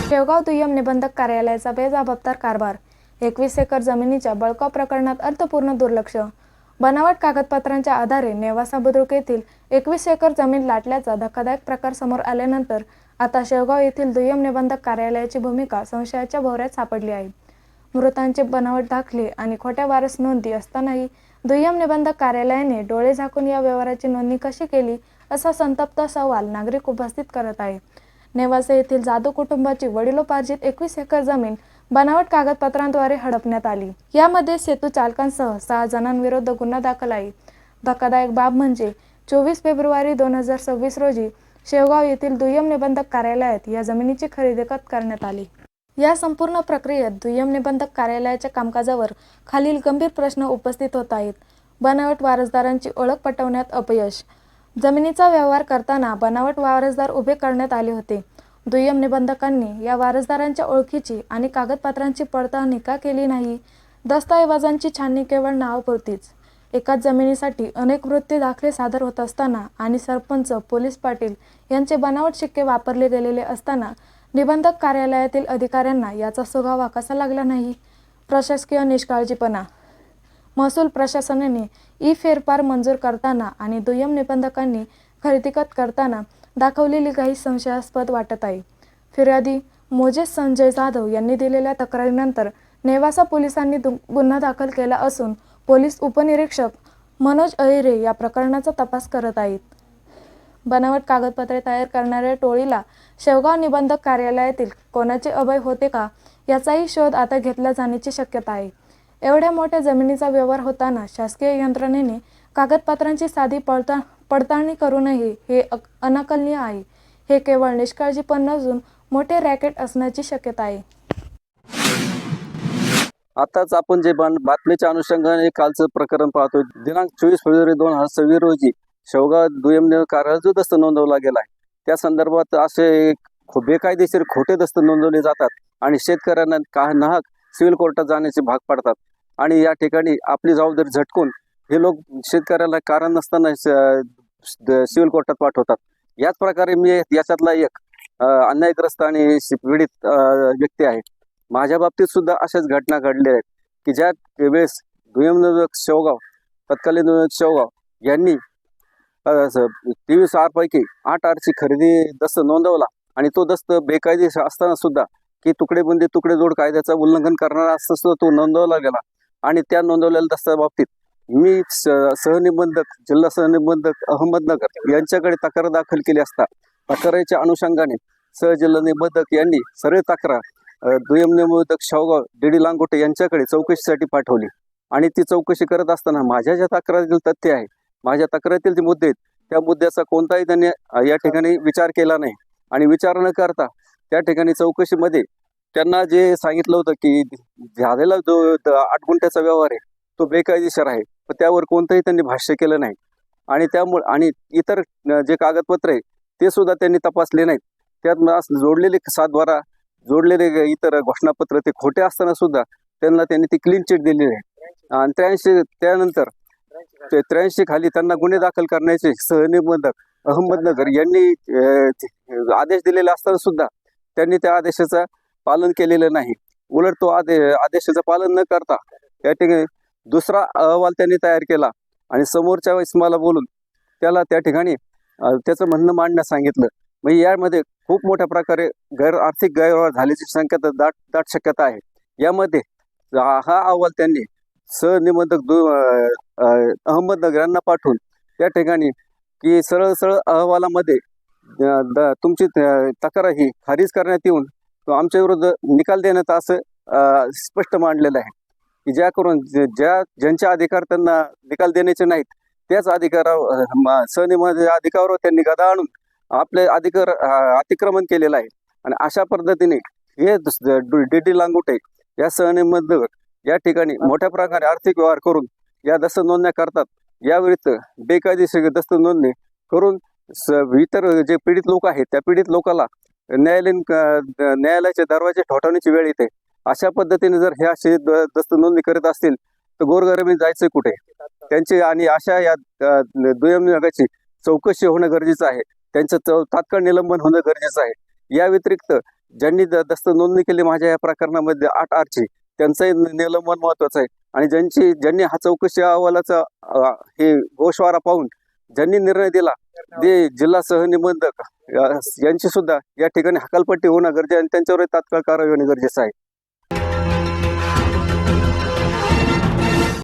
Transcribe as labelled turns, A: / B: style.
A: शेवगाव दुय्यम निबंधक कार्यालयाचा बेजबाबदार कारभार, 21 एकर जमिनीच्या बळकाव प्रकरणात अर्थपूर्ण दुर्लक्ष. बनावट कागदपत्रांच्या आधारे नेवासा बुद्रुक येथील 21 एकर जमीन लाटल्याचा धक्कादायक प्रकार समोर आल्यानंतर आता शेवगाव येथील दुय्यम निबंधक कार्यालयाची भूमिका संशयाच्या भोवऱ्यात सापडली आहे. मृतांचे बनावट दाखले आणि खोट्या वारस नोंदी असतानाही दुय्यम निबंधक कार्यालयाने डोळे झाकून या व्यवहाराची नोंदणी कशी केली, असा संतप्त सवाल नागरिक उपस्थित करत आहे. नेवासा येथील जाधव कुटुंबाची वडिलोपार्जित 21 एकर जमीन बनावट कागदपत्रांद्वारे हडपण्यात आली. यामध्ये सेतू चालकांसह 6 जणांविरुद्ध गुन्हा दाखल आहे. धक्कादायक बाब म्हणजे 24 फेब्रुवारी 2026 रोजी शेवगाव येथील दुय्यम निबंधक कार्यालयात या जमिनीची खरेदी करण्यात आली. या संपूर्ण प्रक्रियेत दुय्यम निबंधक कार्यालयाच्या कामकाजावर खालील गंभीर प्रश्न उपस्थित होत आहेत. बनावट वारसदारांची ओळख पटवण्यात अपयश. जमिनीचा व्यवहार करताना बनावट वारसदार उभे करण्यात आले होते. दुय्यम निबंधकांनी या वारसदारांच्या ओळखीची आणि कागदपत्रांची पडताळणी का केली नाही? दस्तऐवजांची छाननी केवळ नावापुरतीच. एकाच जमिनीसाठी अनेक मृत्यू दाखले सादर होत असताना आणि सरपंच, पोलीस पाटील यांचे बनावट शिक्के वापरले गेलेले असताना निबंधक कार्यालयातील अधिकाऱ्यांना याचा सुगावा कसा लागला नाही? प्रशासकीय निष्काळजीपणा. महसूल प्रशासनाने ई-फेरफार मंजूर करताना आणि दुय्यम निबंधकांनी खरेदी करताना दाखवलेली घाई संशयास्पद वाटत आहे. फिर्यादी मोजेस संजय जाधव यांनी दिलेल्या तक्रारीनंतर नेवासा पोलिसांनी गुन्हा दाखल केला असून पोलीस उपनिरीक्षक मनोज अहिरे या प्रकरणाचा तपास करत आहेत. बनावट कागदपत्रे तयार करणाऱ्या टोळीला शेवगाव निबंधक कार्यालयातील कोणाचे अभय होते का, याचाही शोध आता घेतला जाण्याची शक्यता आहे. एवढ्या मोठ्या जमिनीचा व्यवहार होताना शासकीय यंत्रणेने कागदपत्रांची साधी पडताळणी करू नये हे अनाकलनीय आहे. हे केवळ निष्काळजीपण नसून मोठे रॅकेट असण्याची शक्यता आहे.
B: आताच आपण जे बातमीच्या अनुषंगाने कालचं प्रकरण पाहतो. दिनांक 24 फेब्रुवारी 2026 रोजी शेवगाव दुय्यम निबंधक कार्यालयात जो दस्त नोंदवला गेला आहे, त्या संदर्भात असे बेकायदेशीर खोटे दस्त नोंदवले जातात आणि शेतकऱ्यांना नाहक सिव्हिल कोर्टात जाण्याचे भाग पडतात. आणि या ठिकाणी आपली जबाबदारी झटकून हे लोक शेतकऱ्याला कारण नसताना सिव्हिल कोर्टात पाठवतात. याच प्रकारे मी याच्यातला एक अन्यायग्रस्त आणि पीडित व्यक्ती आहे. माझ्या बाबतीत सुद्धा अशाच घटना घडल्या आहेत की ज्या वेळेस दुय्यम निबंधक शेवगाव, तत्कालीन निबंधक शेवगाव यांनी 23 पैकी 8 आरची खरेदी दस्त नोंदवला आणि तो दस्त बेकायदेशीर असताना सुद्धा की तुकडेबंदी तुकडेजोड कायद्याचं उल्लंघन करणारा असता तो नोंदवला गेला. आणि त्या नोंदवलेल्या दस्ताबाबतीत मी सहनिबंधक, जिल्हा सहनिबंधक अहमदनगर यांच्याकडे तक्रार दाखल केली असता तक्रारीच्या अनुषंगाने सहजिल्हा निबंधक यांनी सरळ तक्रार दुय्यम निबंधक शेवगाव डी लांगोटे यांच्याकडे चौकशीसाठी पाठवली. आणि ती चौकशी करत असताना माझ्या ज्या तक्रारीतील तथ्य आहे, माझ्या तक्रारीतील जे मुद्दे आहेत, त्या मुद्द्याचा कोणताही त्यांनी या ठिकाणी विचार केला नाही. आणि विचार न करता त्या ठिकाणी चौकशीमध्ये त्यांना जे सांगितलं होतं की झालेला जो 8 गुंठ्याचा व्यवहार आहे तो बेकायदेशीर आहे, पण त्यावर कोणतंही त्यांनी भाष्य केलं नाही. आणि त्यामुळे आणि इतर जे कागदपत्र आहे ते सुद्धा त्यांनी तपासले नाहीत. त्यात जोडलेले 7 जोडलेले इतर घोषणापत्र ते खोटे असताना सुद्धा त्यांनी ती क्लीन चिट दिलेली आहे. आणि 83 त्यानंतर 83 खाली त्यांना गुन्हे दाखल करण्याचे सहनिबंधक अहमदनगर यांनी आदेश दिलेले असताना सुद्धा त्यांनी त्या आदेशाचं पालन केलेलं नाही. उलट तो आदेशाचं पालन न करता त्या ठिकाणी दुसरा अहवाल त्यांनी तयार केला आणि समोरच्या वेळेस मला बोलून त्याला त्या ठिकाणी त्याचं म्हणणं मांडण्यास सांगितलं. म्हणजे यामध्ये खूप मोठ्या प्रकारे आर्थिक गैरव्यवहार झाल्याची दाट शक्यता आहे. यामध्ये हा अहवाल त्यांनी सहनिबंधक अहमदनगर यांना पाठवून त्या ठिकाणी की सरळ अहवालामध्ये तुमची तक्रार ही खारिज करण्यात येऊन आमच्या विरुद्ध निकाल देण्यात असं स्पष्ट मांडलेलं आहे की ज्यांचे अधिकार त्यांना निकाल देण्याचे नाहीत त्याच सहनिबंधक अधिकारावर त्यांनी गदा आणून आपले अधिकार अतिक्रमण केलेलं आहे. आणि अशा पद्धतीने हे डी लांगोटे या सहनिबंधक या ठिकाणी मोठ्या प्रकारे आर्थिक व्यवहार करून या दस्त नोंदण्या करतात. याविरुद्ध बेकायदेशीर दस्त नोंदणी करून इतर जे पीडित लोक आहेत त्या पीडित लोकांना न्यायालयाचे दरवाजे ठोठावण्याची वेळ येते. अशा पद्धतीने जर हे असे दस्त नोंदणी करत असतील तर गोरगरिबांनी जायचं कुठे? त्यांची आणि अशा या दुय्यम निबंधकाची चौकशी होणं गरजेचं आहे. त्यांचं तात्काळ निलंबन होणं गरजेचं आहे. या व्यतिरिक्त ज्यांनी दस्त नोंदणी केली माझ्या या प्रकरणामध्ये 8 आरची, त्यांचंही निलंबन महत्वाचं आहे. आणि ज्यांनी हा चौकशी अहवालाचा हे गोषवारा पाहून ज्यांनी निर्णय दिला ते जिल्हा सहनिबंधक यांची सुद्धा या ठिकाणी हकालपट्टी होणं गरजेचं आणि त्यांच्यावर तात्काळ कारवाई होणे गरजेचं आहे.